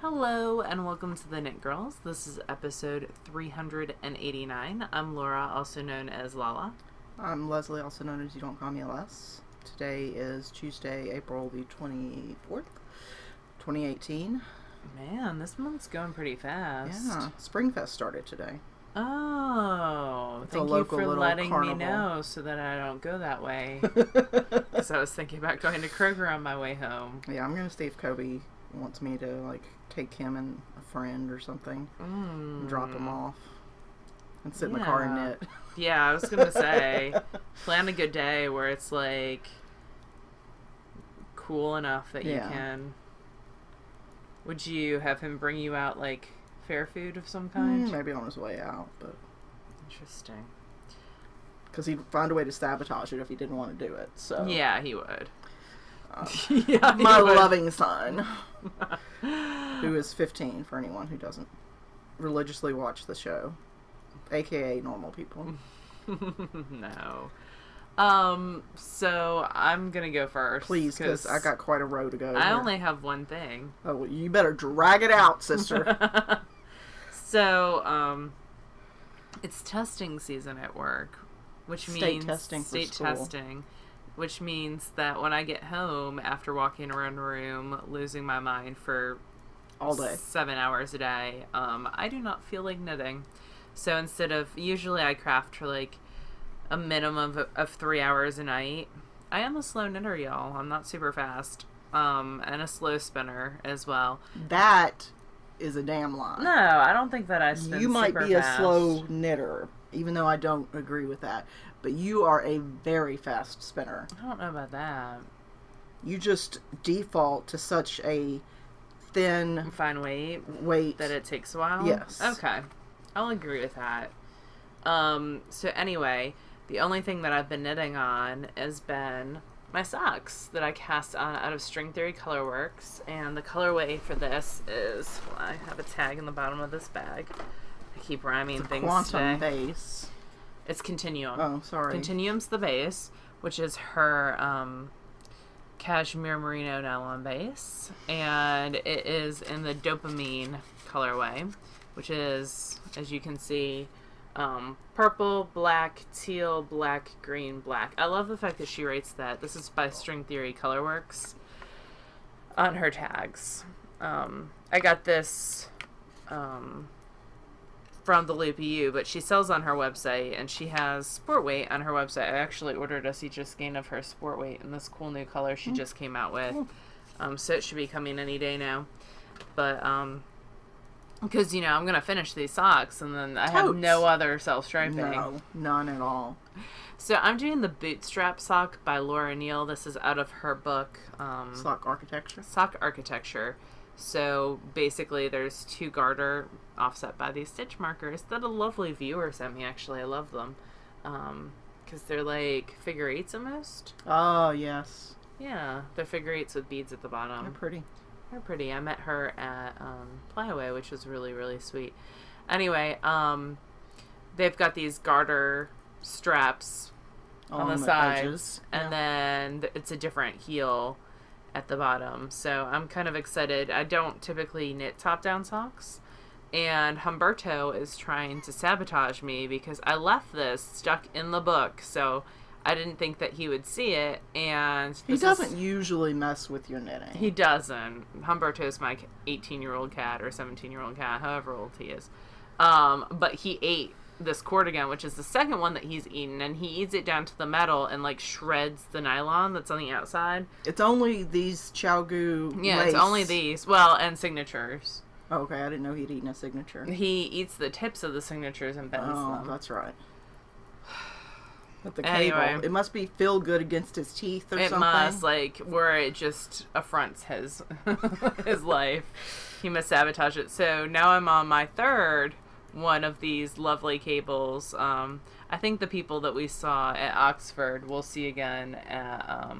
Hello and welcome to the Knit Girls. This is episode 389. I'm Laura, also known as Lala. I'm Leslie, also known as You Don't Call Me Les. Today is Tuesday, April the 24th, 2018. Man, this month's going pretty fast. Yeah, Springfest started today. Oh, thank you for letting me know so that I don't go that way. Because I was thinking about going to Kroger on my way home. Yeah, I'm going to see if Kobe wants me to, take him and a friend or something. And drop him off. And sit in the car and knit. Yeah, I was going to say, plan a good day where it's, cool enough that you can... Would you have him bring you out, fair food of some kind? Maybe on his way out, but... Interesting. Because he'd find a way to sabotage it if he didn't want to do it, so... Yeah, he would. My loving son, who is 15, for anyone who doesn't religiously watch the show, aka normal people. No. So I'm gonna go first. Please, because I got quite a row to go. I only have one thing. Oh, well, you better drag it out, sister. So, it's testing season at work, which means state testing. Which means that when I get home after walking around a room, losing my mind for all day, 7 hours a day, I do not feel like knitting. So instead of, usually I craft for a minimum of 3 hours a night. I am a slow knitter, y'all. I'm not super fast. And a slow spinner as well. That is a damn lie. No, I don't think that I spin You might super be fast. a slow knitter, even though I don't agree with that. But you are a very fast spinner. I don't know about that. You just default to such a thin... Fine weight that it takes a while? Yes. Okay. I'll agree with that. So anyway, the only thing that I've been knitting on has been my socks that I cast on out of String Theory Colorworks. And the colorway for this is... Well, I have a tag in the bottom of this bag. I keep rhyming things Quantum today. base. It's Continuum. Oh, sorry. Continuum's the base, which is her cashmere merino nylon base. And it is in the Dopamine colorway, which is, as you can see, purple, black, teal, black, green, black. I love the fact that she writes that. This is by String Theory Colorworks on her tags. I got this... from the Loopy U, but she sells on her website, and she has sport weight on her website. I actually ordered a Seacher skein of her sport weight in this cool new color she just came out with. So it should be coming any day now. But, because, I'm going to finish these socks, and then I have no other self-striping. No, none at all. So I'm doing the Bootstrap sock by Laura Neal. This is out of her book. Sock Architecture. Sock Architecture. So basically there's two garter offset by these stitch markers that a lovely viewer sent me. Actually, I love them because they're like figure eights almost. Oh, yes. Yeah, they're figure eights with beads at the bottom. They're pretty. They're pretty. I met her at Flyaway, which was really, really sweet. Anyway, they've got these garter straps on the sides, edges. And then it's a different heel at the bottom. So I'm kind of excited. I don't typically knit top-down socks, and Humberto is trying to sabotage me because I left this stuck in the book, so I didn't think that he would see it. And he doesn't usually mess with your knitting. He doesn't. Humberto's my 18-year-old cat or 17-year-old cat, however old he is. But he ate this cordigan, which is the second one that he's eaten, and he eats it down to the metal and shreds the nylon that's on the outside. It's only these Chaogu Yeah, lace. It's only these. Well, and signatures. Oh, okay, I didn't know he'd eaten a signature. He eats the tips of the signatures and bends them. Oh, that's right. With the Anyway. cable. It must be feel good against his teeth or something. It must, where it just affronts his his life. He must sabotage it. So now I'm on my third one of these lovely cables. I think the people that we saw at Oxford we'll see again at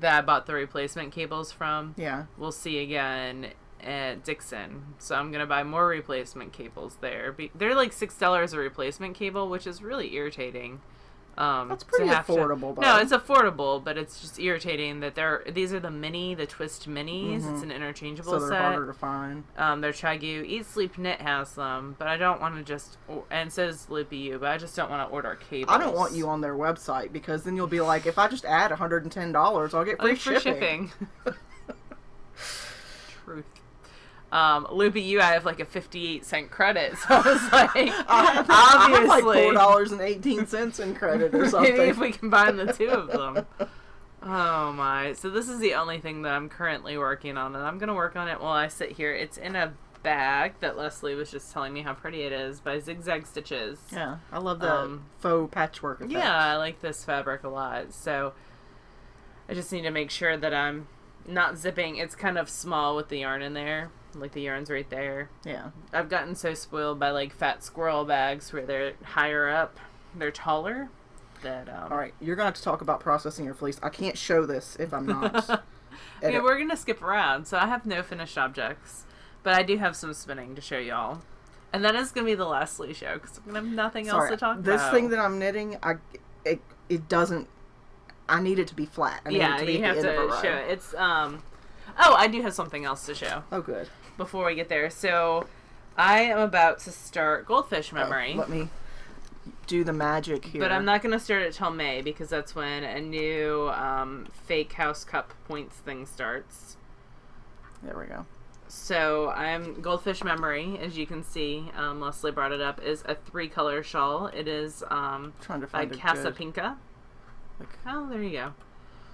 that I bought the replacement cables from. Yeah. We'll see again at Dixon. So I'm gonna buy more replacement cables there. They're like $6 a replacement cable, which is really irritating. That's pretty affordable, though. No, it's affordable, but it's just irritating that these are the twist minis. Mm-hmm. It's an interchangeable set. So they're set. harder to find. They're Chagyu. Eat, Sleep, Knit has them, but I don't want to just, and so does Loopy U, but I just don't want to order cables. I don't want you on their website, because then you'll be like, if I just add $110, I'll get free shipping. Truth. Loopy U, I have like a 58-cent credit, so I was like, I have like $4.18 in credit or something. Maybe if we combine the two of them. Oh my. So this is the only thing that I'm currently working on, and I'm going to work on it while I sit here. It's in a bag that Leslie was just telling me how pretty it is by Zigzag Stitches. Yeah, I love the faux patchwork effect. Yeah, I like this fabric a lot. So I just need to make sure that I'm not zipping. It's kind of small with the yarn in there. Like, the yarn's right there. Yeah. I've gotten so spoiled by, like, fat squirrel bags where they're higher up. They're taller. That, All right, you're going to have to talk about processing your fleece. I can't show this if I'm not. Okay, we're going to skip around. So I have no finished objects. But I do have some spinning to show y'all. And that is going to be the Leslie show, because I'm going to have nothing else to talk about. This thing that I'm knitting, it doesn't... I need it to be flat. I need it to be you have at the end of a to show row. it. It's, Oh, I do have something else to show. Oh, good. Before we get there. So, I am about to start Goldfish Memory. Let me do the magic here. But I'm not going to start it till May, because that's when a new fake house cup points thing starts. There we go. So, Goldfish Memory, as you can see, Leslie brought it up, is a 3-color shawl. It is trying to find by Casa Pinka. Oh, there you go.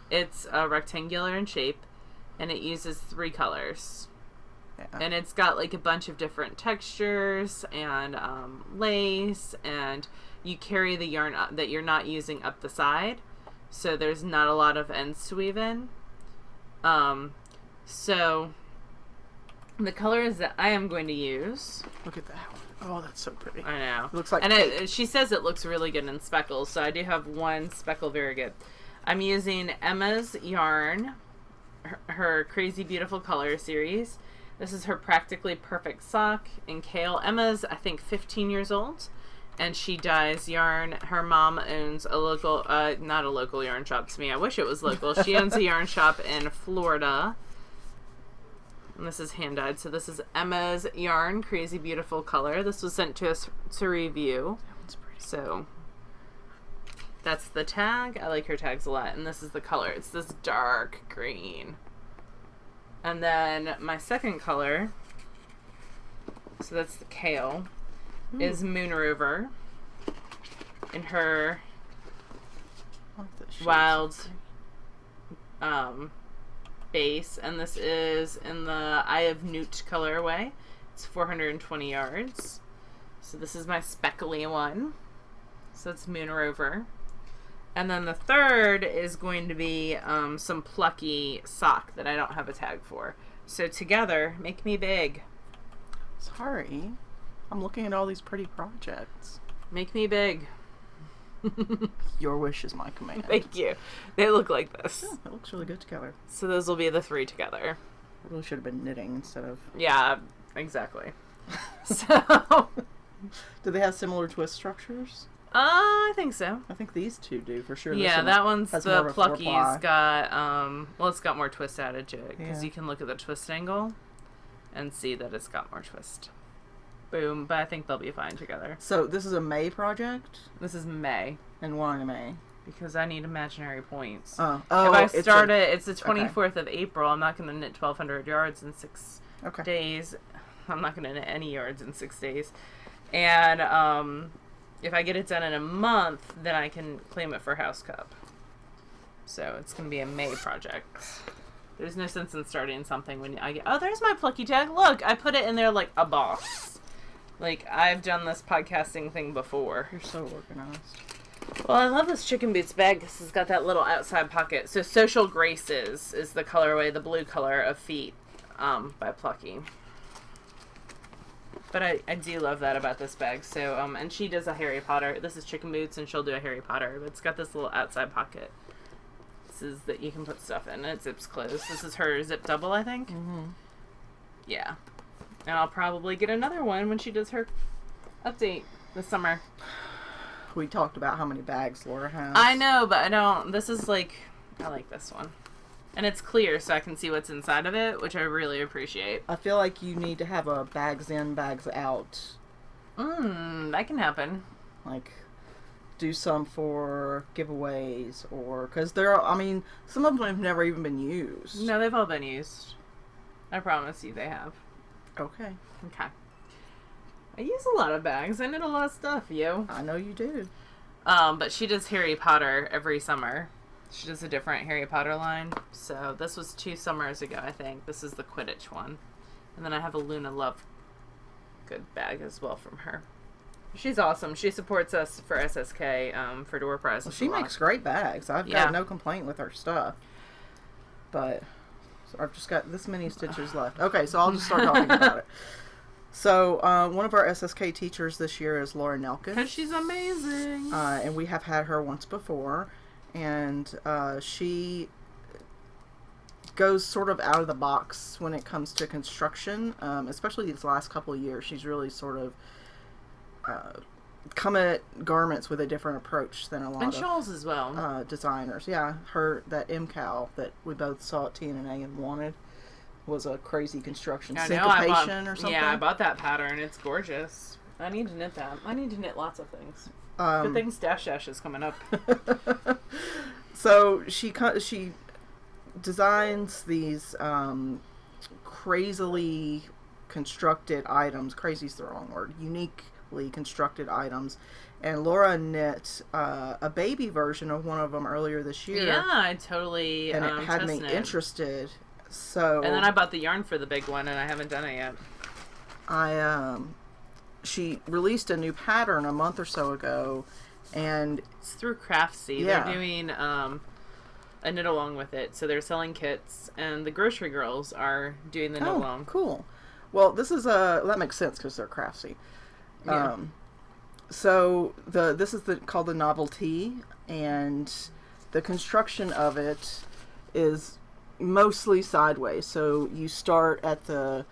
It's rectangular in shape, and it uses 3 colors. Yeah. And it's got like a bunch of different textures and lace, and you carry the yarn that you're not using up the side, so there's not a lot of ends to weave in. So the colors that I am going to use. Look at that. Oh, that's so pretty. I know. It looks like and she says it looks really good in speckles, so I do have one speckle very good. I'm using Emma's yarn, her Crazy Beautiful Color series. This is her Practically Perfect sock in kale. Emma's, I think, 15 years old, and she dyes yarn. Her mom owns a local, not a local yarn shop to me. I wish it was local. She owns a yarn shop in Florida. And this is hand dyed. So this is Emma's yarn, Crazy Beautiful Color. This was sent to us to review. That one's pretty. So that's the tag. I like her tags a lot. And this is the color. It's this dark green. And then my second color, so that's the kale, is Moon Rover in her wild base. And this is in the Eye of Newt colorway. It's 420 yards. So this is my speckly one. So it's Moon Rover. And then the third is going to be some plucky sock that I don't have a tag for. So together, make me big. Sorry. I'm looking at all these pretty projects. Make me big. Your wish is my command. Thank you. They look like this. Yeah, it looks really good together. So those will be the 3 together. I really should have been knitting instead of... Yeah, exactly. So... Do they have similar twist structures? I think so. I think these two do, for sure. Yeah, that one's the plucky's got, well, it's got more twist added to it, because you can look at the twist angle and see that it's got more twist. Boom, but I think they'll be fine together. So, this is a May project? This is May. And why May? Because I need imaginary points. Oh, if I start it's the 24th of April, I'm not going to knit 1,200 yards in 6 days. I'm not going to knit any yards in 6 days. And, if I get it done in a month, then I can claim it for House Cup. So it's going to be a May project. There's no sense in starting something when I get... Oh, there's my plucky tag. Look, I put it in there like a boss. Like, I've done this podcasting thing before. You're so organized. Well, I love this chicken boots bag because it's got that little outside pocket. So Social Graces is the colorway, the blue color of feet by Plucky. But I do love that about this bag. So, and she does a Harry Potter. This is Chicken Boots, and she'll do a Harry Potter. But it's got this little outside pocket. This is that you can put stuff in, and it zips closed. This is her zip double, I think. Mm-hmm. Yeah. And I'll probably get another one when she does her update this summer. we talked about how many bags Laura has. I know, but I don't. This is like, I like this one. And it's clear, so I can see what's inside of it, which I really appreciate. I feel like you need to have a bags in, bags out. That can happen. Like, do some for giveaways, or because there are. I mean, some of them have never even been used. No, they've all been used. I promise you, they have. Okay. Okay. I use a lot of bags. I knit a lot of stuff, you. I know you do. But she does Harry Potter every summer. She does a different Harry Potter line. So this was 2 summers ago, I think. This is the Quidditch one. And then I have a Luna Lovegood bag as well from her. She's awesome. She supports us for SSK, for door prizes. Well, she makes great bags. I've got no complaint with her stuff. But so I've just got this many stitches left. Okay, so I'll just start talking about it. So, one of our SSK teachers this year is Laura Nelkis. Because she's amazing. And we have had her once before. And she goes sort of out of the box when it comes to construction, especially these last couple of years. She's really sort of come at garments with a different approach than a lot and shawls as well. Designers. Yeah, that MCAL that we both saw at TNA and wanted was a crazy construction. Syncopation or something. Yeah, I bought that pattern. It's gorgeous. I need to knit that. I need to knit lots of things. Good thing Stash Dash is coming up. So she designs these crazily constructed items. Crazy's the wrong word. Uniquely constructed items. And Laura knit a baby version of one of them earlier this year. Yeah, I totally and it had me interested. So and then I bought the yarn for the big one, and I haven't done it yet. She released a new pattern a month or so ago, and it's through Craftsy. Yeah. They're doing a knit along with it, so they're selling kits, and the Grocery Girls are doing the knit along. Cool. Well, this is that makes sense because they're Craftsy. Yeah. So this is called the Novelty, and the construction of it is mostly sideways. So you start at the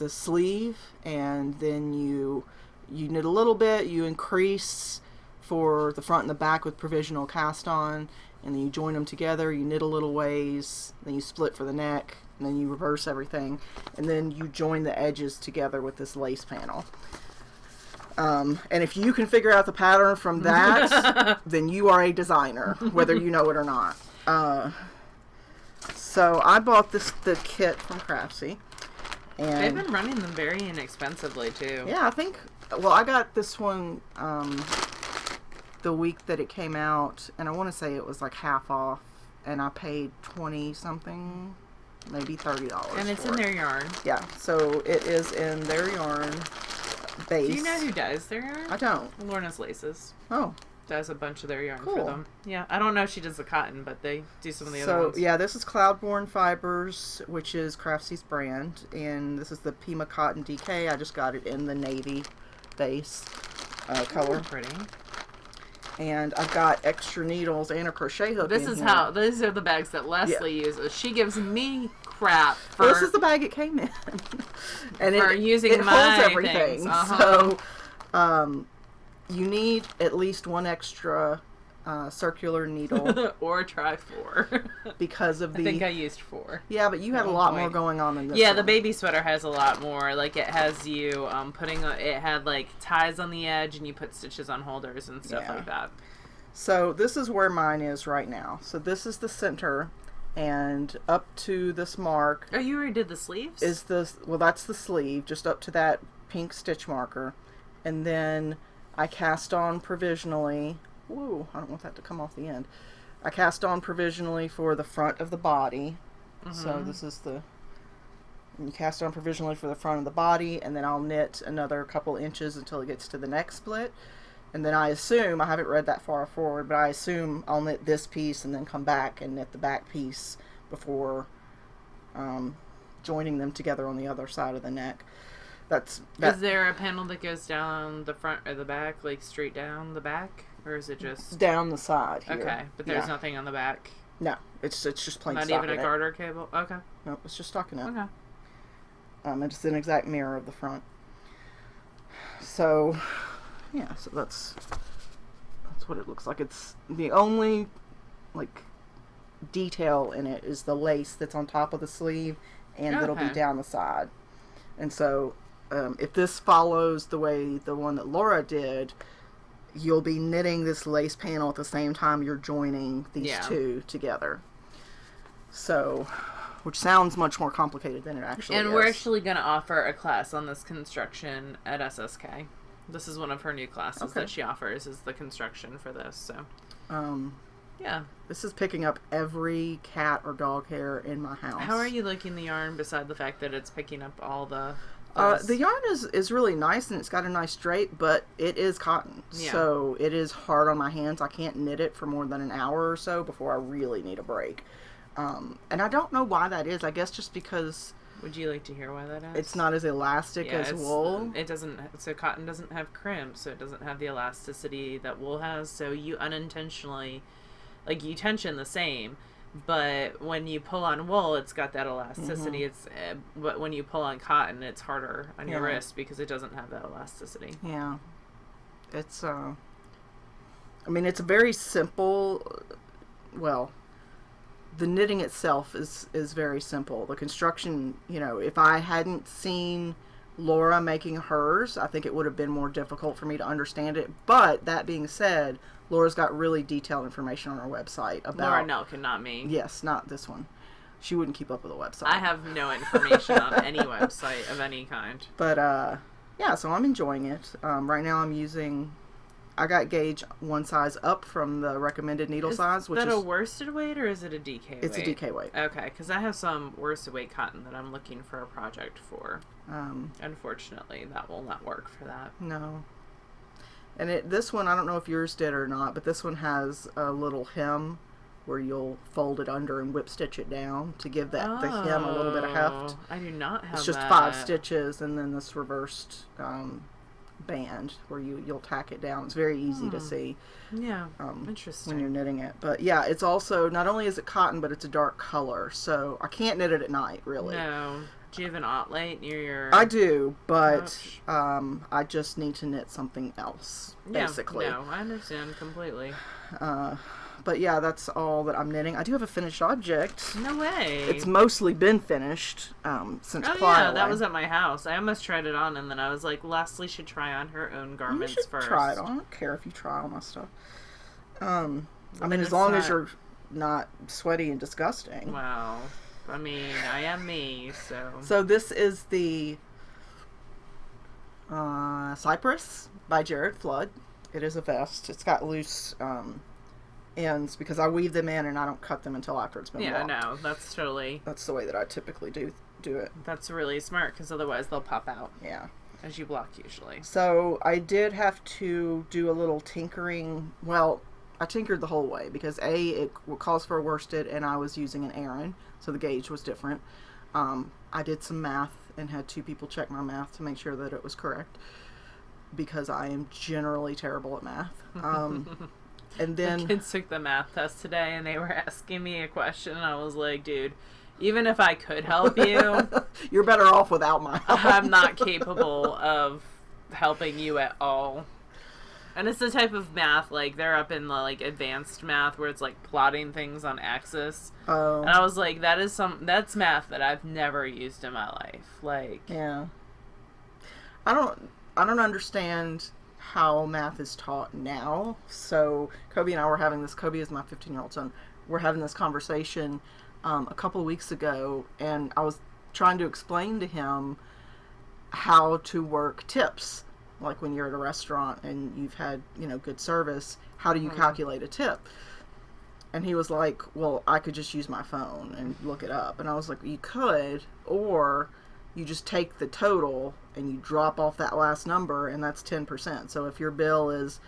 sleeve, and then you knit a little bit, you increase for the front and the back with provisional cast on, and then you join them together, you knit a little ways, then you split for the neck, and then you reverse everything, and then you join the edges together with this lace panel. And if you can figure out the pattern from that, then you are a designer, whether you know it or not. So I bought the kit from Craftsy. And they've been running them very inexpensively, too. Yeah, I think... Well, I got this one the week that it came out, and I want to say it was like half off, and I paid $20-something, maybe $30. And it's in their yarn. Yeah, so it is in their yarn base. Do you know who does their yarn? I don't. Lorna's Laces. Oh. Does a bunch of their yarn for them. Yeah, I don't know if she does the cotton, but they do some of the other ones. So, yeah, this is Cloudborn Fibers, which is Craftsy's brand, and this is the Pima Cotton DK. I just got it in the navy base color. Oh, pretty. And I've got extra needles and a crochet hook. These are the bags that Leslie uses. She gives me crap for... This is the bag it came in. And for using it my holds everything. Things. Uh-huh. So, you need at least one extra circular needle. Or try 4. Because of the... I think I used 4. Yeah, but you had a lot more going on than this Yeah, one. the baby sweater has a lot more. Like, it has you it had, like, ties on the edge, and you put stitches on holders and stuff like that. So, this is where mine is right now. So, this is the center, and up to this mark... Oh, you already did the sleeves? Well, that's the sleeve, just up to that pink stitch marker. And then... I cast on provisionally. Whoa, I don't want that to come off the end. I cast on provisionally for the front of the body. Mm-hmm. So this is you cast on provisionally for the front of the body, and then I'll knit another couple inches until it gets to the neck split. And then I haven't read that far forward, but I assume I'll knit this piece and then come back and knit the back piece before joining them together on the other side of the neck. Is there a panel that goes down the front or the back, like straight down the back? Or is it just... down the side here. Okay, but there's nothing on the back? No, it's just plain stockinette. Not even a garter cable? Okay. No, it's just stockinette. Okay. It's an exact mirror of the front. So, yeah, so that's That's what it looks like. It's the only like detail in it is the lace that's on top of the sleeve, and it'll be down the side. And so if this follows the way the one that Laura did, you'll be knitting this lace panel at the same time you're joining these two together. So, which sounds much more complicated than it actually is. And we're actually going to offer a class on this construction at SSK. This is one of her new classes that she offers, is the construction for this. So, yeah. This is picking up every cat or dog hair in my house. How are you liking the yarn, beside the fact that it's picking up all the... The yarn is really nice, and it's got a nice drape, but it is cotton. Yeah. So it is hard on my hands. I can't knit it for more than an hour or so before I really need a break. And I don't know why that is. I guess just because... Would you like to hear why that is? It's not as elastic as wool. It doesn't... So cotton doesn't have crimp, so it doesn't have the elasticity that wool has. So you unintentionally... Like, you tension the same, but when you pull on wool, it's got that elasticity. It's but when you pull on cotton, it's harder on your wrist because it doesn't have that elasticity. Yeah. It's, I mean, it's a very simple... Well... The knitting itself is very simple. The construction, you know, if I hadn't seen Laura making hers, I think it would have been more difficult for me to understand it. But that being said, Laura's got really detailed information on her website about... Laura Nelkin, not me. Yes, not this one. She wouldn't keep up with the website. I have no information on any website of any kind. But, yeah, so I'm enjoying it. Right now I'm using... I got gauge one size up from the recommended needle size. Which is that a worsted weight or is it a DK weight? It's a DK weight. Okay, because I have some worsted weight cotton that I'm looking for a project for. Unfortunately, that will not work for that. No. And this one, I don't know if yours did or not, but this one has a little hem where you'll fold it under and whip stitch it down to give the hem a little bit of heft. I do not have that. It's just 5 stitches and then this reversed... band where you'll tack it down. It's very easy to see. Yeah, interesting. When you're knitting it. But yeah, it's also, not only is it cotton, but it's a dark color, so I can't knit it at night, really. No. Do you have an aught light near your... I do, but I just need to knit something else, basically. No, I understand completely. But yeah, that's all that I'm knitting. I do have a finished object. No way. It's mostly been finished since Pliaway. Yeah, that was at my house. I almost tried it on, and then I was like, Leslie should try on her own garments first. Try it on. I don't care if you try all my stuff. I mean, as long as you're not sweaty and disgusting. Wow. I mean, I am me, so... So this is the Cypress by Jared Flood. It is a vest. It's got loose... ends because I weave them in and I don't cut them until after it's been blocked. No, that's totally... That's the way that I typically do it. That's really smart because otherwise they'll pop out. Yeah. As you block usually. So I did have to do a little tinkering. Well, I tinkered the whole way because it calls for a worsted and I was using an Aran, so the gauge was different. I did some math and had 2 people check my math to make sure that it was correct because I am generally terrible at math. And then the kids took the math test today and they were asking me a question and I was like, dude, even if I could help you, you're better off without my help. I'm not capable of helping you at all. And it's the type of math, like, they're up in the, like, advanced math where it's, like, plotting things on axis. Oh. And I was like, that's math that I've never used in my life. Like... Yeah. I don't understand how math is taught now. So Kobe and I were having this... Kobe is my 15-year-old son. We're having this conversation a couple of weeks ago, and I was trying to explain to him how to work tips. Like when you're at a restaurant and you've had, good service, how do you calculate a tip? And he was like, well, I could just use my phone and look it up. And I was like, you could, or you just take the total and you drop off that last number, and that's 10%. So if your bill is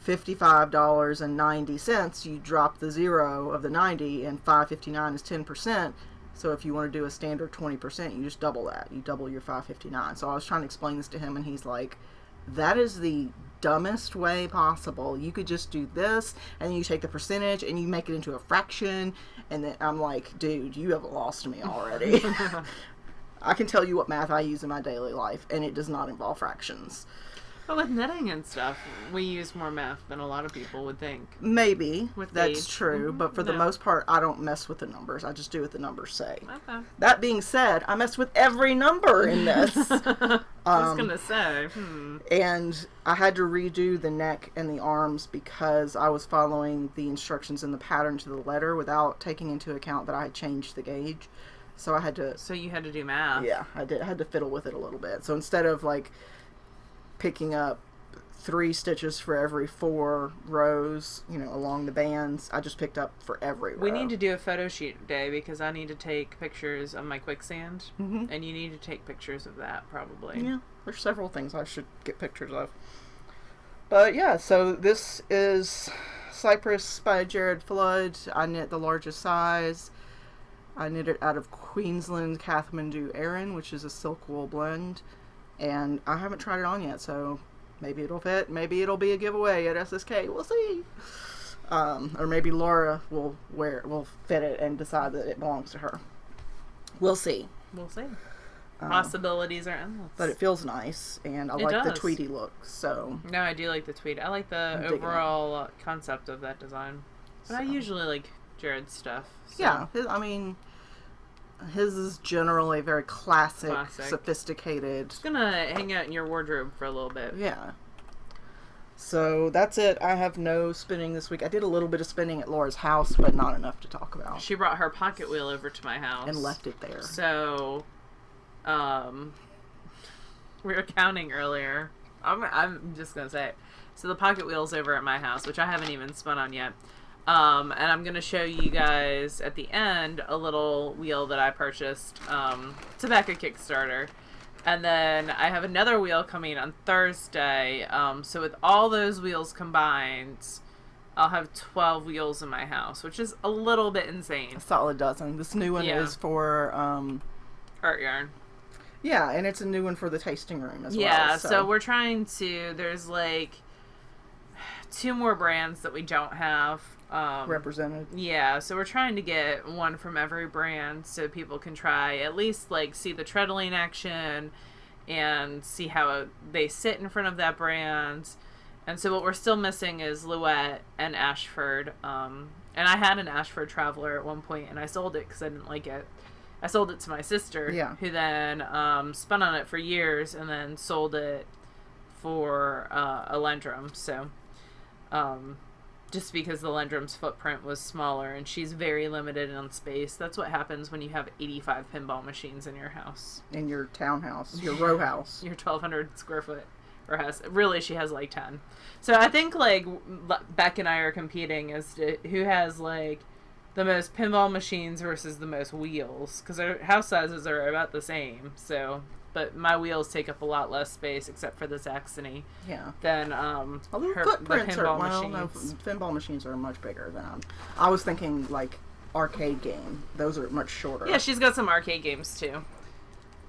$55.90, you drop the 0 of the 90, and $5.59 is 10%. So if you want to do a standard 20%, you just double that. You double your $5.59. So I was trying to explain this to him, and he's like, that is the dumbest way possible. You could just do this, and then you take the percentage, and you make it into a fraction, and then I'm like, dude, you have lost me already. I can tell you what math I use in my daily life, and it does not involve fractions. But with knitting and stuff, we use more math than a lot of people would think. Maybe. With That's gauge. true. Mm-hmm. But for the most part, I don't mess with the numbers. I just do what the numbers say. Okay. That being said, I mess with every number in this. I was going to say. And I had to redo the neck and the arms because I was following the instructions in the pattern to the letter without taking into account that I had changed the gauge. So I had to... So you had to do math. Yeah, I did. I had to fiddle with it a little bit. So instead of, like, picking up 3 stitches for every 4 rows, you know, along the bands, I just picked up for every row. We need to do a photo shoot day because I need to take pictures of my quicksand, and you need to take pictures of that, probably. Yeah, there's several things I should get pictures of. But yeah, so this is Cypress by Jared Flood. I knit the largest size. I knit it out of Queensland Kathmandu Aran, which is a silk wool blend. And I haven't tried it on yet, so maybe it'll fit. Maybe it'll be a giveaway at SSK. We'll see. Or maybe Laura will fit it and decide that it belongs to her. We'll see. We'll see. Possibilities are endless. But it feels nice, and I like the tweedy look. So no, I do like the tweed. I like the overall concept of that design. But I usually like Jared's stuff. So. Yeah, his is generally very classic, sophisticated. It's gonna hang out in your wardrobe for a little bit. Yeah. So that's it. I have no spinning this week. I did a little bit of spinning at Laura's house, but not enough to talk about. She brought her pocket wheel over to my house. And left it there. So, we were counting earlier. I'm just gonna say it. So the pocket wheel's over at my house, which I haven't even spun on yet. And I'm going to show you guys at the end a little wheel that I purchased to back a Kickstarter. And then I have another wheel coming on Thursday. So with all those wheels combined, I'll have 12 wheels in my house, which is a little bit insane. A solid dozen. This new one is for... art yarn. Yeah, and it's a new one for the tasting room as well. Yeah, so we're trying to... There's like 2 more brands that we don't have. Represented. Yeah, so we're trying to get one from every brand so people can try at least like see the treadling in action and see how they sit in front of that brand. And so what we're still missing is Louette and Ashford. And I had an Ashford Traveler at one point and I sold it because I didn't like it. I sold it to my sister, who then spun on it for years and then sold it for a Lendrum. So just because the Lendrum's footprint was smaller and she's very limited on space. That's what happens when you have 85 pinball machines in your house. In your townhouse, your row house. Your 1,200 square foot row house. Really, she has like 10. So I think like Beck and I are competing as to who has like the most pinball machines versus the most wheels. Because our house sizes are about the same. So... But my wheels take up a lot less space, except for the Saxony. Yeah. Than the pinball machines. No, pinball machines are much bigger than I was thinking like arcade game. Those are much shorter. Yeah, she's got some arcade games too.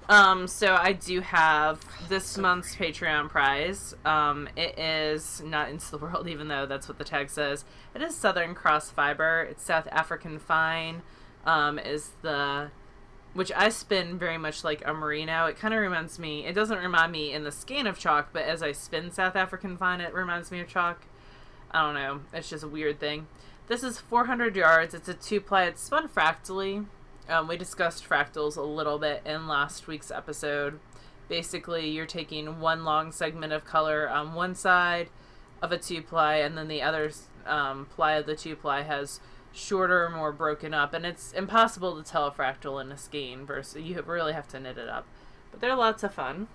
So I do have this month's Patreon prize. It is not Into the World, even though that's what the tag says. It is Southern Cross Fiber. It's South African Fine. Which I spin very much like a merino. It kind of reminds me, it doesn't remind me in the scan of chalk, but as I spin South African Fine, it reminds me of chalk. I don't know. It's just a weird thing. This is 400 yards. It's a 2-ply. It's spun fractally. We discussed fractals a little bit in last week's episode. Basically, you're taking one long segment of color on one side of a 2-ply, and then the other ply of the 2-ply has shorter, more broken up, and it's impossible to tell a fractal in a skein versus you really have to knit it up. But they're lots of fun.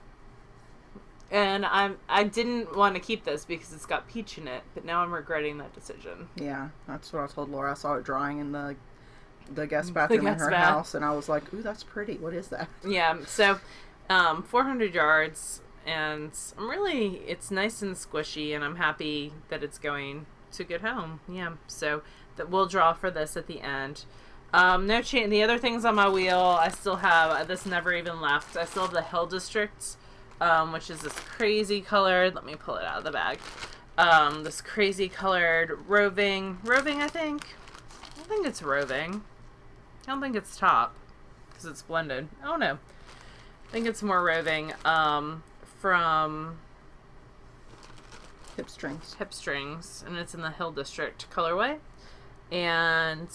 And I didn't want to keep this because it's got peach in it, but now I'm regretting that decision. Yeah, that's what I told Laura. I saw it drying in the guest bathroom in her house, and I was like, ooh, that's pretty. What is that? Yeah, so 400 yards, and it's nice and squishy, and I'm happy that it's going to get home. Yeah, so that we'll draw for this at the end. No change. The other things on my wheel, I still have, this never even left. I still have the Hill District, which is this crazy colored, let me pull it out of the bag. This crazy colored roving, I think. I don't think it's roving. I don't think it's top, because it's blended. Oh no. I think it's more roving, from Hip strings. And it's in the Hill District colorway. And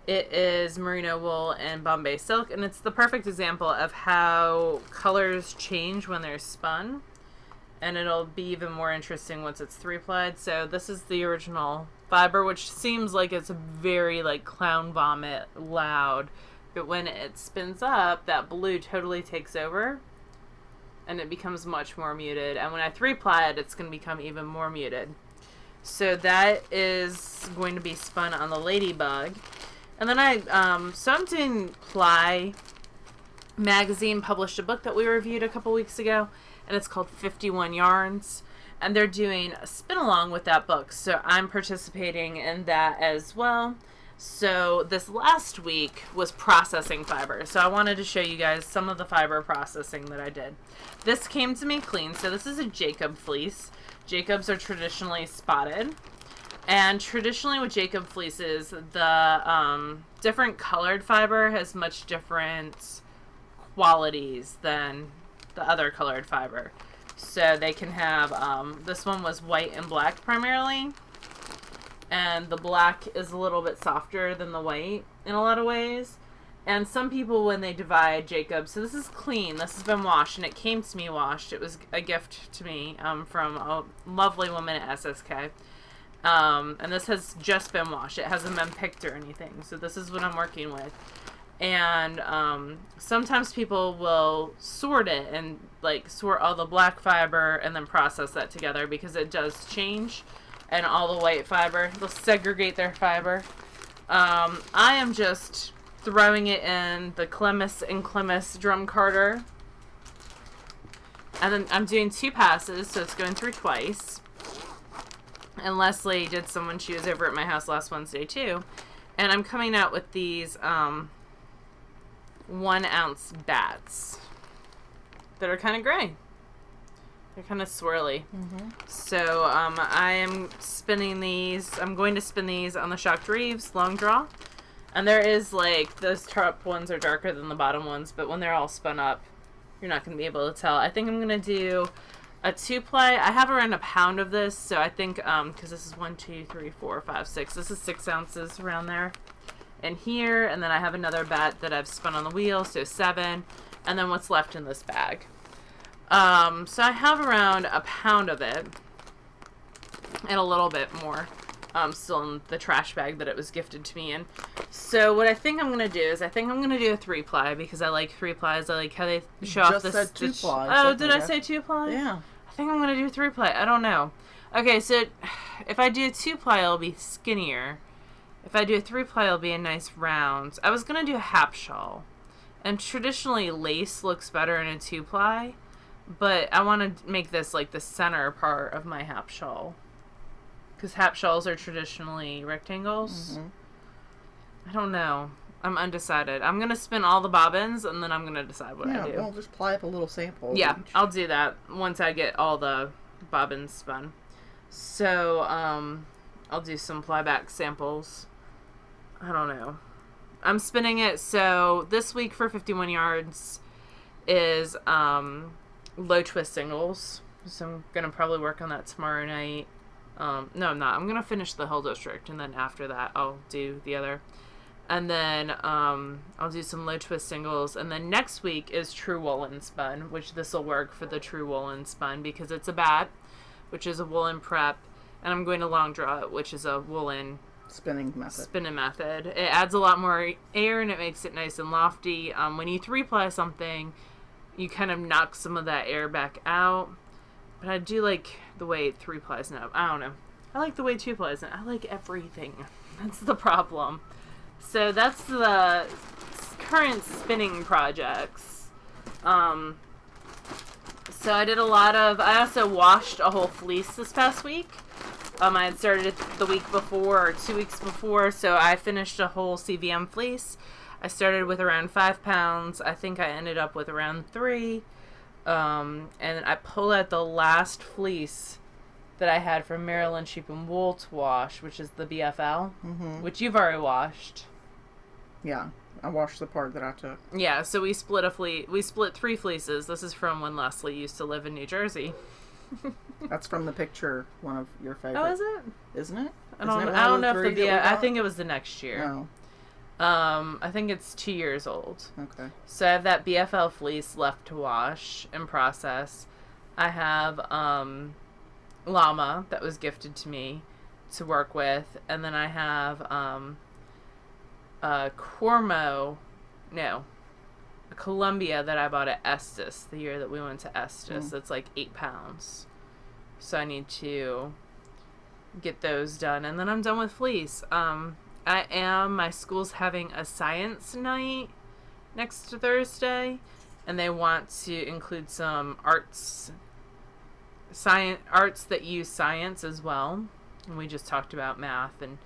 it is merino wool and Bombay silk, and it's the perfect example of how colors change when they're spun. And it'll be even more interesting once it's 3-plied. So this is the original fiber, which seems like it's very like clown vomit loud. But when it spins up, that blue totally takes over. And it becomes much more muted. And when I 3-ply it, it's going to become even more muted. So that is going to be spun on the Ladybug. And then I'm doing Ply Magazine published a book that we reviewed a couple weeks ago. And it's called 51 Yarns. And they're doing a spin-along with that book. So I'm participating in that as well. So this last week was processing fiber. So I wanted to show you guys some of the fiber processing that I did. This came to me clean. So this is a Jacob fleece. Jacobs are traditionally spotted. And traditionally with Jacob fleeces, the different colored fiber has much different qualities than the other colored fiber. So they can have, this one was white and black primarily, and the black is a little bit softer than the white in a lot of ways. And some people, when they divide Jacob, so this is clean, this has been washed, and it came to me washed. It was a gift to me from a lovely woman at SSK. And this has just been washed. It hasn't been picked or anything. So this is what I'm working with. And sometimes people will sort it and like sort all the black fiber and then process that together because it does change. And all the white fiber, they'll segregate their fiber. I am just throwing it in the Clemis and Clemis drum carder. And then I'm doing 2 passes, so it's going through twice. And Leslie did some when she was over at my house last Wednesday too. And I'm coming out with these 1-ounce bats that are kind of gray. They're kind of swirly. Mm-hmm. So I am spinning these. I'm going to spin these on the Shocked Reeves long draw. And there is like, those top ones are darker than the bottom ones, but when they're all spun up, you're not going to be able to tell. I think I'm going to do a 2-ply. I have around a pound of this, so I think, because this is 1, 2, 3, 4, 5, 6. This is 6 ounces around there. And here, and then I have another bat that I've spun on the wheel, so 7. And then what's left in this bag. So I have around a pound of it, and a little bit more, still in the trash bag that it was gifted to me in. So what I think I'm going to do is I think I'm going to do a 3-ply because I like 3-plies. I like how they show off this. Just said 2-ply. Oh, did I say 2-ply? Yeah. I think I'm going to do 3-ply. I don't know. Okay, so if I do a 2-ply, it'll be skinnier. If I do a 3-ply, it'll be a nice round. I was going to do a hap shawl. And traditionally, lace looks better in a 2-ply. But I want to make this like the center part of my hap shawl. Because hap shawls are traditionally rectangles. Mm-hmm. I don't know. I'm undecided. I'm going to spin all the bobbins, and then I'm going to decide what I do. Yeah, well, just ply up a little sample. Yeah, I'll do that once I get all the bobbins spun. So, I'll do some plyback samples. I don't know. I'm spinning it, so this week for 51 yards is low twist singles. So I'm going to probably work on that tomorrow night. No, I'm not. I'm going to finish the Hill District, and then after that, I'll do the other. And then I'll do some low twist singles. And then next week is True Woolen Spun, which this will work for the True Woolen Spun because it's a bat, which is a woolen prep. And I'm going to long draw it, which is a woolen spinning method. It adds a lot more air and it makes it nice and lofty. When you 3-ply something, you kind of knock some of that air back out. But I do like the way 3-plies now. I don't know. I like the way 2-plies now. I like everything. That's the problem. So that's the current spinning projects. So I did a lot of... I also washed a whole fleece this past week. I had started it the week before or 2 weeks before, so I finished a whole CVM fleece. I started with around 5 pounds. I think I ended up with around 3. And I pulled out the last fleece that I had from Maryland Sheep and Wool to wash, which is the BFL, which you've already washed. Yeah, I washed the part that I took. Yeah, so we split 3 fleeces. This is from when Leslie used to live in New Jersey. That's from the picture, one of your favorite. Oh, is it? Isn't it? I don't know if I think it was the next year. No. I think it's 2 years old. Okay. So I have that BFL fleece left to wash and process. I have llama that was gifted to me to work with, and then I have a Columbia that I bought at Estes the year that we went to Estes. That's like 8 pounds. So I need to get those done, and then I'm done with fleece. My school's having a science night next Thursday, and they want to include some arts that use science as well. And we just talked about math, and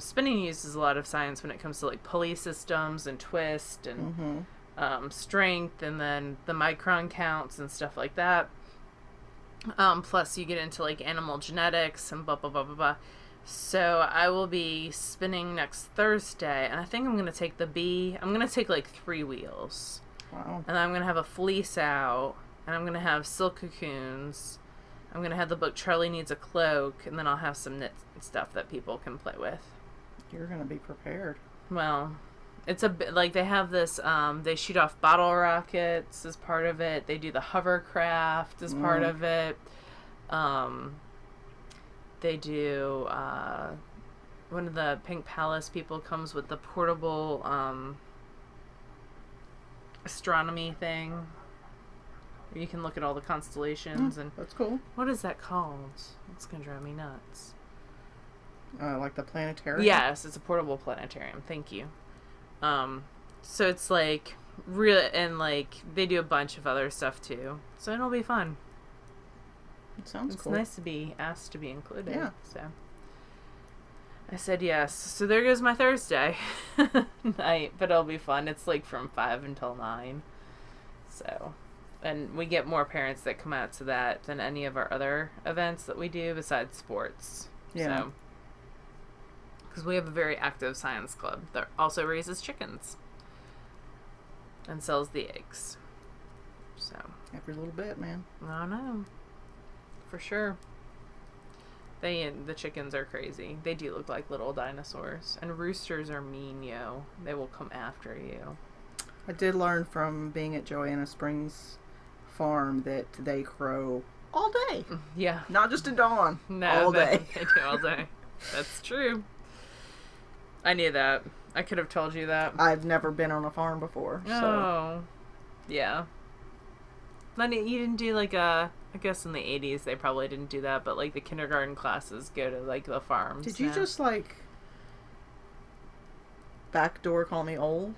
spinning uses a lot of science when it comes to like pulley systems and twist and strength, and then the micron counts and stuff like that. Plus you get into like animal genetics and blah blah blah blah blah. So I will be spinning next Thursday, and I think I'm going to take I'm going to take like 3 wheels. Wow. And I'm going to have a fleece out, and I'm going to have silk cocoons. I'm going to have the book Charlie Needs a Cloak, and then I'll have some knit stuff that people can play with. You're going to be prepared. Well, it's a bit like they have this, they shoot off bottle rockets as part of it. They do the hovercraft as part of it. They do, one of the Pink Palace people comes with the portable astronomy thing. You can look at all the constellations. And that's cool. What is that called? It's going to drive me nuts. Like the planetarium? Yes, it's a portable planetarium. Thank you. So it's like real, and like they do a bunch of other stuff too. So it'll be fun. It sounds cool. It's nice to be asked to be included. Yeah. So I said yes. So there goes my Thursday night, but it'll be fun. It's like from 5 until 9. So, and we get more parents that come out to that than any of our other events that we do besides sports. Yeah. So, because we have a very active science club that also raises chickens and sells the eggs. So every little bit, man. I don't know. For sure. The chickens are crazy. They do look like little dinosaurs. And roosters are mean, yo. They will come after you. I did learn from being at Joanna Springs Farm that they crow all day. Yeah. Not just at dawn. No, all day. They do all day. That's true. I knew that. I could have told you that. I've never been on a farm before. Oh. So. Yeah. Lenny, you didn't do like I guess in the 80s they probably didn't do that, but like the kindergarten classes go to like the farms. Did you just like backdoor call me old?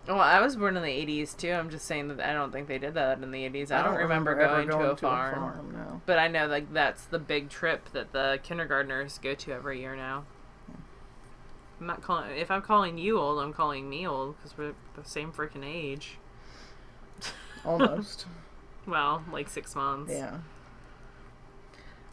Well, I was born in the 80s too. I'm just saying that I don't think they did that in the 80s. I don't remember going to a farm. No. But I know like that's the big trip that the kindergartners go to every year now. I'm not calling. If I'm calling you old, I'm calling me old because we're the same freaking age. Almost. Well, like 6 months. Yeah.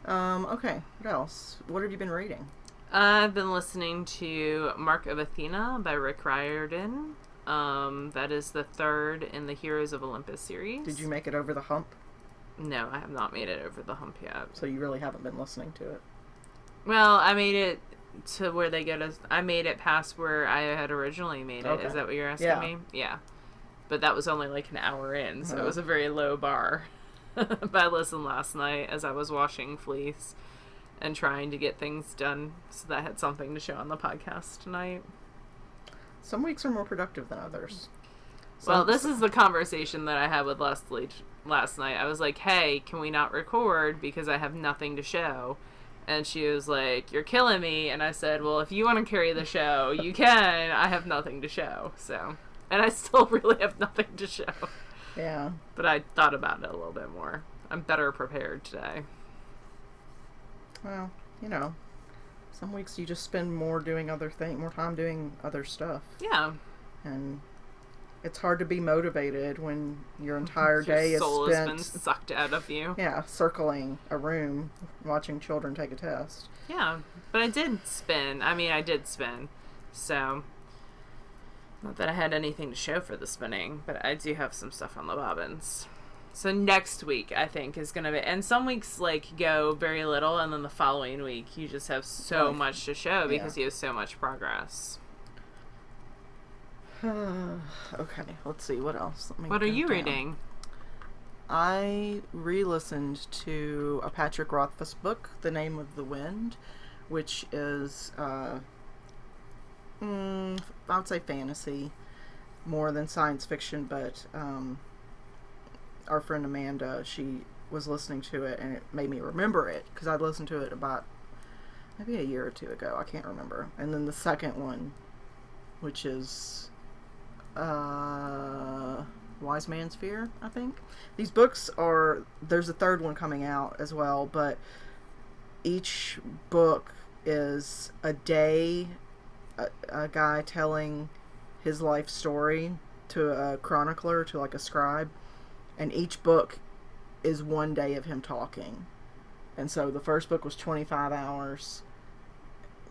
Okay. What else? What have you been reading? I've been listening to Mark of Athena by Rick Riordan. That is the 3rd in the Heroes of Olympus series. Did you make it over the hump? No, I have not made it over the hump yet. So you really haven't been listening to it? Well, I made it to where they go to... I made it past where I had originally made it. Okay. Is that what you're asking me? Yeah. But that was only like an hour in, so it was a very low bar. But I listened last night as I was washing fleece and trying to get things done so that I had something to show on the podcast tonight. Some weeks are more productive than others. Well, this is the conversation that I had with Leslie last night. I was like, hey, can we not record because I have nothing to show? And she was like, you're killing me. And I said, well, if you want to carry the show, you can. I have nothing to show, so... And I still really have nothing to show. Yeah. But I thought about it a little bit more. I'm better prepared today. Well, you know, some weeks you just spend more time doing other stuff. Yeah. And it's hard to be motivated when your entire day is soul spent... has been sucked out of you. Yeah, circling a room, watching children take a test. Yeah, but I did spin. So... Not that I had anything to show for the spinning, but I do have some stuff on the bobbins. So next week, I think, is going to be... And some weeks, like, go very little, and then the following week, you just have so much to show because you have so much progress. Okay, let's see. What else? What are you reading? I re-listened to a Patrick Rothfuss book, The Name of the Wind, which is, I would say fantasy more than science fiction, but our friend Amanda, she was listening to it, and it made me remember it, because I'd listened to it about maybe a year or two ago. I can't remember. And then the second one, which is Wise Man's Fear, I think. These books are, there's a third one coming out as well, but each book is a day, a guy telling his life story to a chronicler, to like a scribe, and each book is one day of him talking. And so the first book was 25 hours,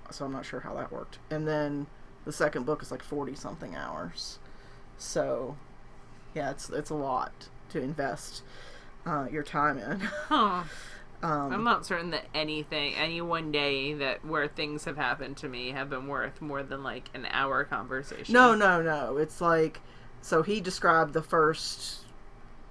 so I'm not sure how that worked. And then the second book is like 40 something hours. So yeah, it's a lot to invest your time in. Huh. I'm not certain that any one day that where things have happened to me have been worth more than like an hour conversation. No. It's like, so he described the first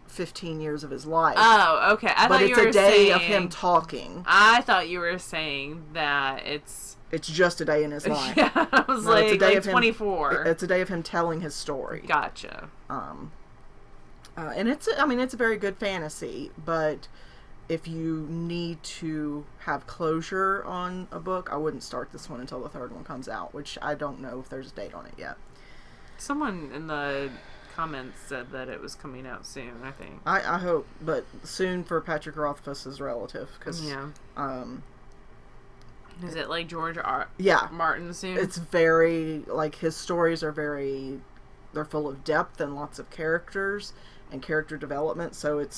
15 years of his life. Oh, okay. But it's a day of him talking. I thought you were saying that it's just a day in his life. Yeah, I was no, it's a day of 24. It's a day of him telling his story. Gotcha. And it's a very good fantasy, but if you need to have closure on a book, I wouldn't start this one until the third one comes out, which I don't know if there's a date on it yet. Someone in the comments said that it was coming out soon, I think. I hope, but soon for Patrick Rothfuss is relative, because is it like George Martin soon? It's very, like, his stories are they're full of depth and lots of characters and character development, so it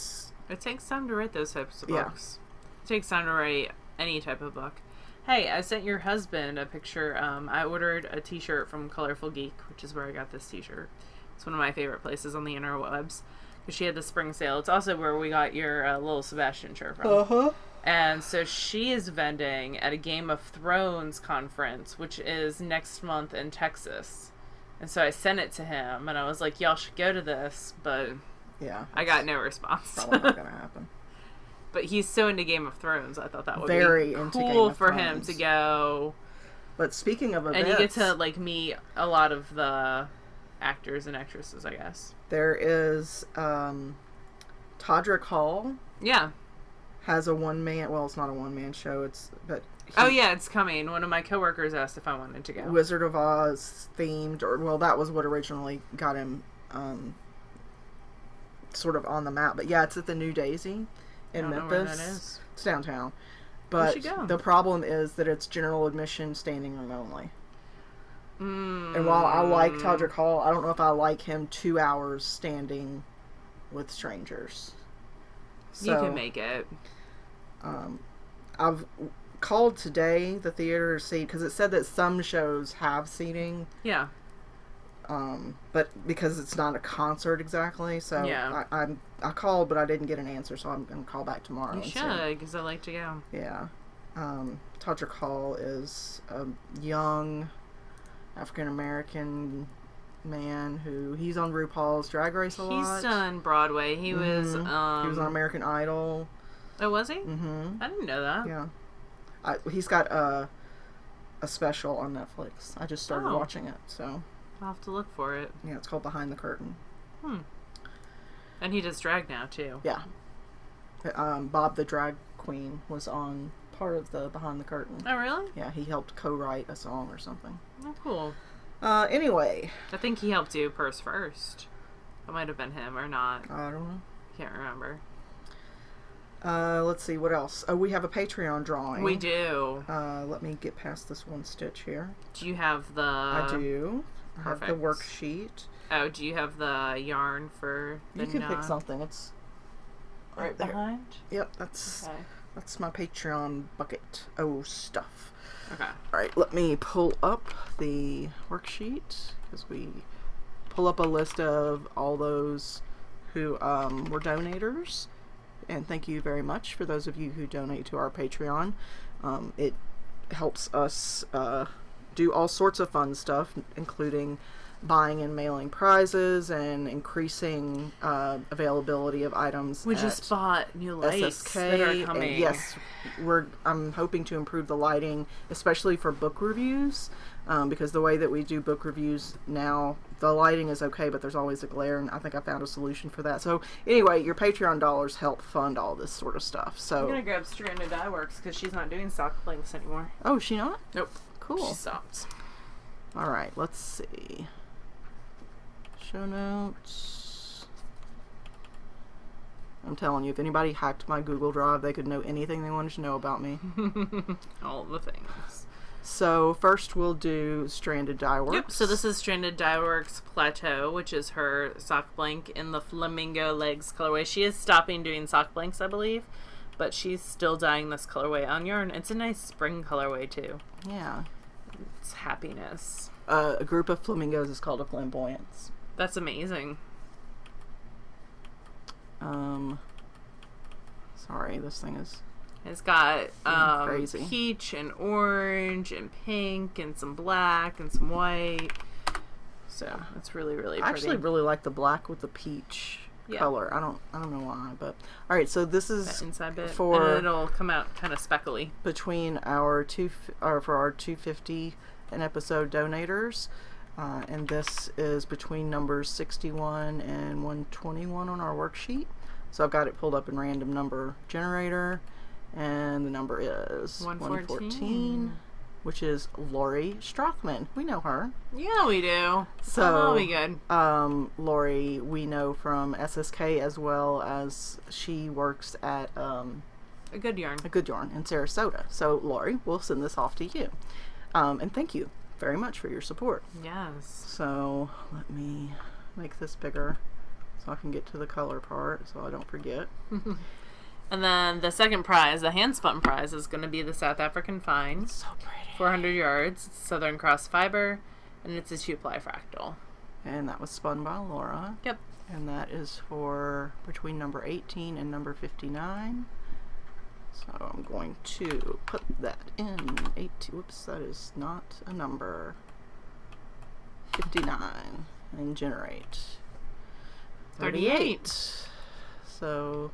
takes time to write those types of books. It takes time to write any type of book. Hey, I sent your husband a picture. I ordered a t-shirt from Colorful Geek, which is where I got this t-shirt. It's one of my favorite places on the interwebs, because she had the spring sale. It's also where we got your little Sebastian shirt from. Uh-huh. And so she is vending at a Game of Thrones conference, which is next month in Texas. And so I sent it to him, and I was like, y'all should go to this, but yeah, I got no response. Probably not going to happen. But he's so into Game of Thrones, I thought that would be cool for him to go. But speaking of events... And you get to, like, meet a lot of the actors and actresses, I guess. There is, Todrick Hall. Yeah. Has a one-man... Well, it's not a one-man show, it's coming. One of my coworkers asked if I wanted to go. Wizard of Oz themed, that was what originally got him, sort of on the map. But yeah, it's at the New Daisy in Memphis. Know where that is. It's downtown. But the problem is that it's general admission, standing room only. And while I like Todrick Hall, I don't know if I like him 2 hours standing with strangers. So, you can make it. I've called today the theater to see, because it said that some shows have seating. Yeah. But because it's not a concert exactly, so yeah. I called, but I didn't get an answer, so I'm going to call back tomorrow. You should, because I like to go. Yeah. Todrick Hall is a young African-American man he's on RuPaul's Drag Race a lot. He's done Broadway. He was he was on American Idol. Oh, was he? Mm-hmm. I didn't know that. Yeah. He's got a special on Netflix. I just started watching it, so I'll have to look for it. Yeah, it's called Behind the Curtain. And he does drag now too. Yeah. Bob the Drag Queen was on part of the Behind the Curtain. Oh, really? Yeah, he helped co-write a song or something. Oh, cool. Anyway. I think he helped do Purse First. It might have been him or not. I don't know. Can't remember. Let's see, what else? Oh, we have a Patreon drawing. We do. Let me get past this one stitch here. Do you have the... I do. Perfect. I have the worksheet. Oh, do you have the yarn for the You can pick something. It's right behind? Yep, that's my Patreon bucket. Oh, stuff. Okay. Alright, let me pull up the worksheet, because we pull up a list of all those who were donators. And thank you very much for those of you who donate to our Patreon. It helps us do all sorts of fun stuff, including buying and mailing prizes and increasing availability of items. We just bought new lights that are coming. Yes, I'm hoping to improve the lighting, especially for book reviews, because the way that we do book reviews now, the lighting is okay, but there's always a glare, and I think I found a solution for that. So anyway, your Patreon dollars help fund all this sort of stuff. So I'm gonna grab Stranded Dye Works because she's not doing sock links anymore. Oh, is she not? Nope. Cool. She stopped. All right, let's see. Show notes. I'm telling you, if anybody hacked my Google Drive, they could know anything they wanted to know about me. All the things. So first we'll do Stranded Dye Works. Yep, so this is Stranded Dye Works Plateau, which is her sock blank in the Flamingo Legs colorway. She is stopping doing sock blanks, I believe, but she's still dyeing this colorway on yarn. It's a nice spring colorway, too. Yeah. It's happiness. A group of flamingos is called a flamboyance. That's amazing. Sorry, this thing is... It's got crazy. peach and orange and pink and some black and some white. So it's really, really pretty. I actually really like the black with the peach color. I don't know why, but all right. So this is that inside bit, for, and it'll come out kind of speckly between our for our 250 an episode donators, and this is between numbers 61 and 121 on our worksheet. So I've got it pulled up in random number generator. And the number is 114, which is Lori Strothman. We know her. Yeah, we do. So that'll be good. Lori, we know from SSK as well as she works at A Good Yarn in Sarasota. So Lori, we'll send this off to you. And thank you very much for your support. Yes. So let me make this bigger so I can get to the color part so I don't forget. And then the second prize, the hand-spun prize, is going to be the South African Fine. It's so pretty. 400 yards. It's Southern Cross Fiber, and it's a 2-ply fractal. And that was spun by Laura. Yep. And that is for between number 18 and number 59. So I'm going to put that in 18. Whoops, that is not a number. 59. And generate. 38. So...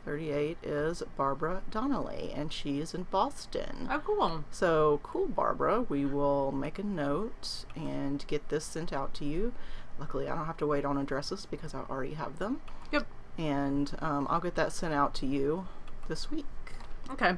38 is Barbara Donnelly, and she is in Boston. Oh, cool. So, cool, Barbara. We will make a note and get this sent out to you. Luckily, I don't have to wait on addresses because I already have them. Yep. And I'll get that sent out to you this week. Okay.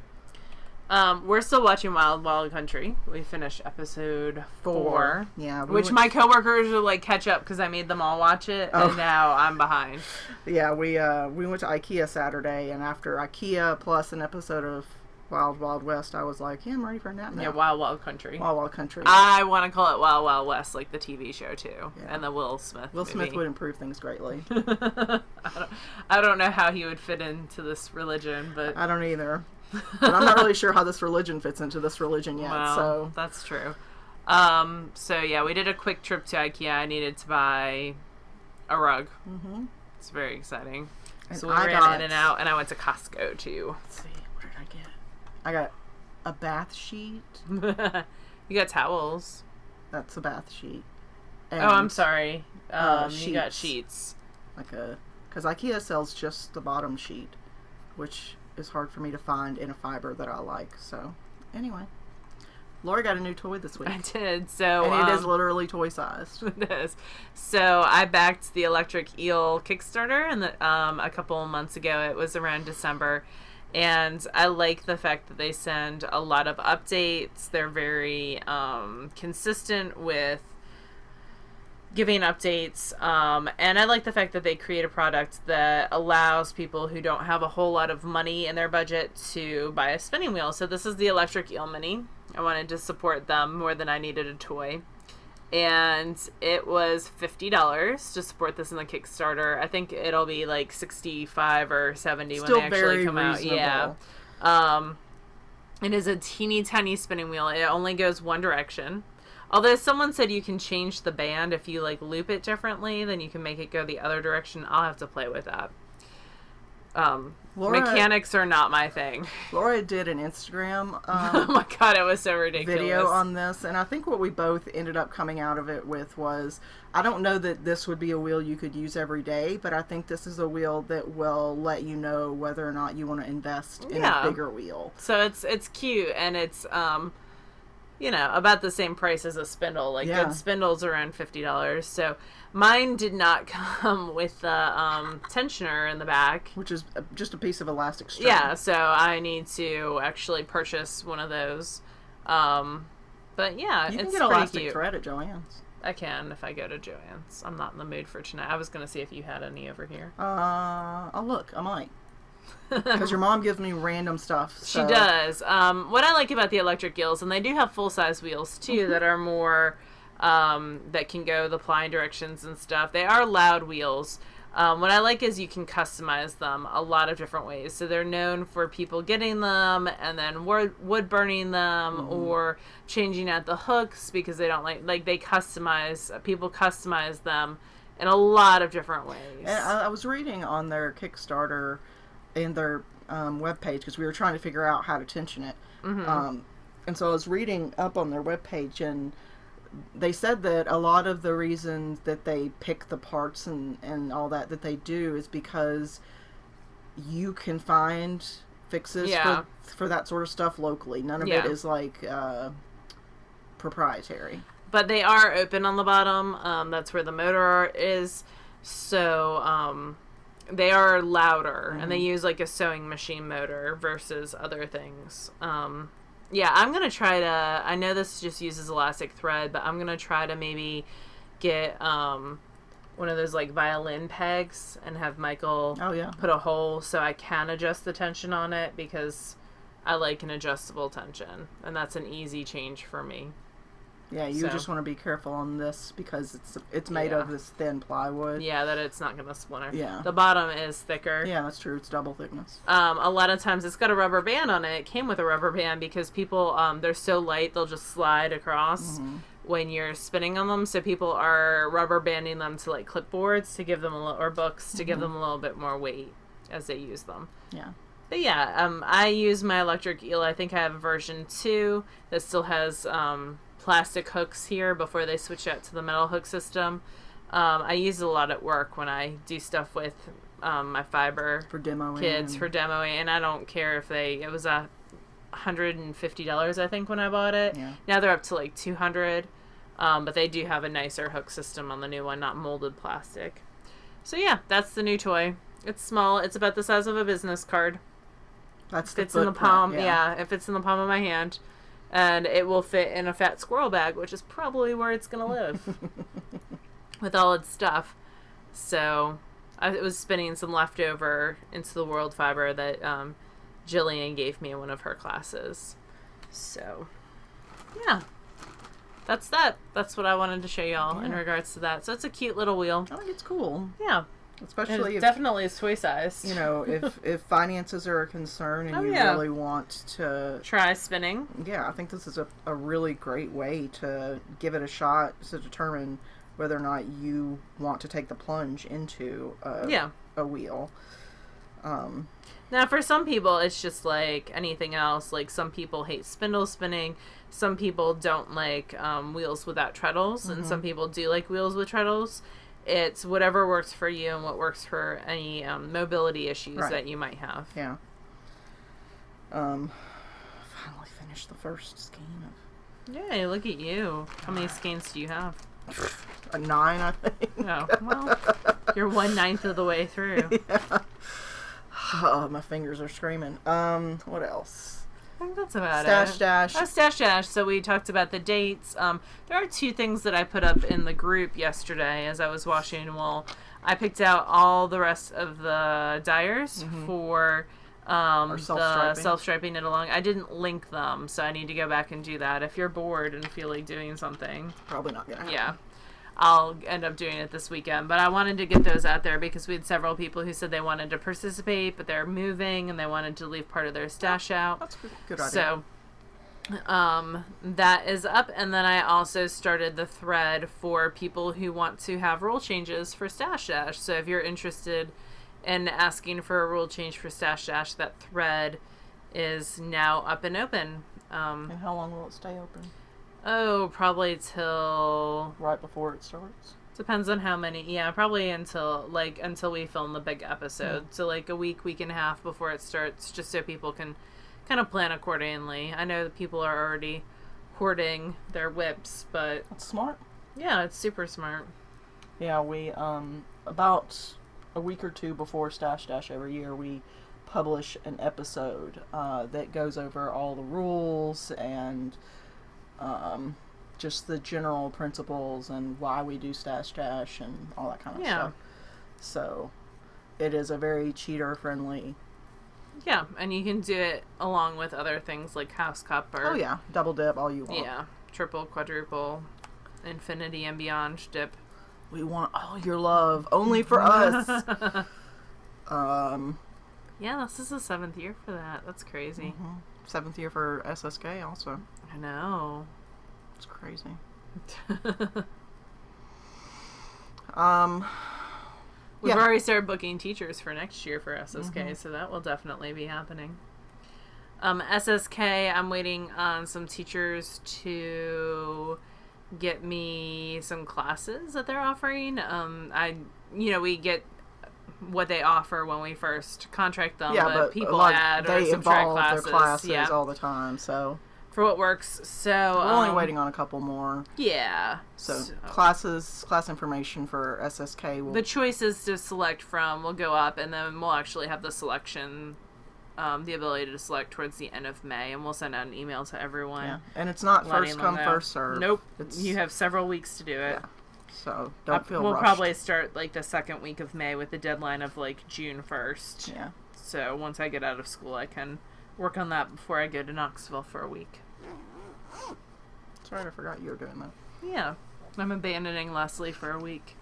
We're still watching Wild Wild Country. We finished episode 4. Yeah. Which my coworkers will like catch up because I made them all watch it, and now I'm behind. Yeah, we went to IKEA Saturday, and after IKEA plus an episode of Wild Wild West, I was like, yeah, I'm ready for a nap now. Yeah, Wild Wild Country. Wild Wild Country. I want to call it Wild Wild West, like the TV show too, and the Will Smith. Will Smith would improve things greatly. I don't know how he would fit into this religion, but I don't either. But I'm not really sure how this religion fits into this religion yet. Well, so that's true. So yeah, we did a quick trip to IKEA. I needed to buy a rug. Mm-hmm. It's very exciting. And so we ran in and out, and I went to Costco too. Let's see, what did I get? I got a bath sheet. You got towels. That's a bath sheet. And, I'm sorry. You got sheets. Because IKEA sells just the bottom sheet, which is hard for me to find in a fiber that I like. So, anyway. Laura got a new toy this week. I did. So, and it is literally toy sized. It is. So I backed the Electric Eel Kickstarter and a couple of months ago. It was around December. And I like the fact that they send a lot of updates. They're very consistent with giving updates. And I like the fact that they create a product that allows people who don't have a whole lot of money in their budget to buy a spinning wheel. So this is the Electric Eel Mini. I wanted to support them more than I needed a toy. And it was $50 to support this in the Kickstarter. I think it'll be like $65 or $70 when they actually come out. Yeah. It is a teeny tiny spinning wheel. It only goes one direction. Although someone said you can change the band if you like loop it differently, then you can make it go the other direction. I'll have to play with that. Mechanics are not my thing. Laura did an Instagram oh my god, it was so ridiculous. Video on this, and I think what we both ended up coming out of it with was, I don't know that this would be a wheel you could use every day, but I think this is a wheel that will let you know whether or not you want to invest in a bigger wheel. So it's cute, and it's about the same price as a spindle. Like good spindles are around $50. So mine did not come with the tensioner in the back, which is just a piece of elastic string. Yeah, so I need to actually purchase one of those. But yeah, you can it's get elastic cute. thread at Joann's. I can if I go to Joann's. I'm not in the mood for tonight. I was gonna see if you had any over here. I'll look. I might. Because your mom gives me random stuff. So. She does. What I like about the TheKnitGirlls, and they do have full-size wheels too that are more that can go the plying directions and stuff. They are loud wheels. What I like is you can customize them a lot of different ways. So they're known for people getting them and then wood burning them or changing out the hooks because they don't like they people customize them in a lot of different ways. And I was reading on their Kickstarter and their webpage because we were trying to figure out how to tension it. And so I was reading up on their webpage, and they said that a lot of the reasons that they pick the parts and all that they do is because you can find fixes for that sort of stuff locally. None of it is like proprietary. But they are open on the bottom. That's where the motor is. So they are louder, and they use like a sewing machine motor versus other things. Yeah, I'm going to try to, I know this just uses elastic thread, but I'm going to try to maybe get one of those like violin pegs and have Michael put a hole so I can adjust the tension on it, because I like an adjustable tension, and that's an easy change for me. Yeah, you just want to be careful on this because it's made of this thin plywood. Yeah, that it's not going to splinter. Yeah. The bottom is thicker. Yeah, that's true. It's double thickness. A lot of times it's got a rubber band on it. It came with a rubber band because people, they're so light, they'll just slide across when you're spinning on them. So people are rubber banding them to like clipboards to give them or books to give them a little bit more weight as they use them. Yeah. But yeah, I use my electric eel. I think I have version 2 that still has plastic hooks here before they switch out to the metal hook system. I use it a lot at work when I do stuff with my fiber for demoing kids for demoing, and I don't care if it was $150 I think when I bought it. Now they're up to like $200, but they do have a nicer hook system on the new one, not molded plastic. So yeah, that's the new toy. It's small. It's about the size of a business card. That's fits in the palm. Yeah, it fits in the palm of my hand. And it will fit in a fat squirrel bag, which is probably where it's going to live with all its stuff. So I was spinning some leftover Into the World fiber that Jillian gave me in one of her classes. So, yeah. That's that. That's what I wanted to show y'all in regards to that. So it's a cute little wheel. I think it's cool. Yeah. Especially definitely is toy sized. You know, if finances are a concern and you really want to try spinning. Yeah, I think this is a really great way to give it a shot to determine whether or not you want to take the plunge into a wheel. Now, for some people, it's just like anything else. Like, some people hate spindle spinning. Some people don't like wheels without treadles. And some people do like wheels with treadles. It's whatever works for you and what works for any mobility issues that you might have. Yeah. Finally finished the first skein of... Yay, look at you. How many skeins do you have? A 9, I think. Oh, well, you're 1/9 of the way through. Yeah. Oh, my fingers are screaming. What else? I think that's about Stash Dash. Stash Dash. So we talked about the dates. There are 2 things that I put up in the group yesterday as I was washing wool. I picked out all the rest of the dyers for the self-striping it along. I didn't link them, so I need to go back and do that. If you're bored and feel like doing something. Probably not going to happen. Yeah. I'll end up doing it this weekend. But I wanted to get those out there because we had several people who said they wanted to participate, but they're moving and they wanted to leave part of their stash out. That's a good idea. So That is up, and then I also started the thread for people who want to have rule changes for Stash Dash. So if you're interested in asking for a rule change for Stash Dash, that thread is now up and open. And how long will it stay open? Oh, probably till... Right before it starts? Depends on how many. Yeah, probably until we film the big episode. So like a week and a half before it starts, just so people can kind of plan accordingly. I know that people are already hoarding their whips, but... That's smart. Yeah, it's super smart. Yeah, we, about a week or two before Stash Dash every year, we publish an episode that goes over all the rules and just the general principles and why we do Stash Dash and all that kind of stuff. So it is a very cheater friendly. Yeah, and you can do it along with other things like House Cup or... Oh yeah, double dip, all you want. Yeah, triple, quadruple, infinity and beyond dip. We want all your love, only for us. Yeah, this is the 7th year for that. That's crazy. 7th year for SSK also. I know. It's crazy. We've already started booking teachers for next year for SSK, so that will definitely be happening. SSK, I'm waiting on some teachers to get me some classes that they're offering. We get what they offer when we first contract them, but people add or subtract classes. Their classes all the time, so for what works. So we're only waiting on a couple more. Yeah. So class information for SSK. The choices to select from will go up, and then we'll actually have the selection, the ability to select towards the end of May, and we'll send out an email to everyone. Yeah, and it's not first come, first serve. Nope. You have several weeks to do it. Yeah. So don't feel We'll rushed. probably start like the second week of May with the deadline of like June 1st. Yeah. So once I get out of school, I can work on that before I go to Knoxville for a week. That's right, I forgot you were doing that. Yeah. I'm abandoning Leslie for a week.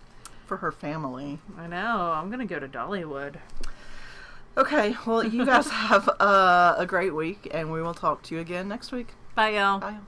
For her family. I know. I'm going to go to Dollywood. Okay, well, you guys have a great week, and we will talk to you again next week. Bye, y'all. Bye.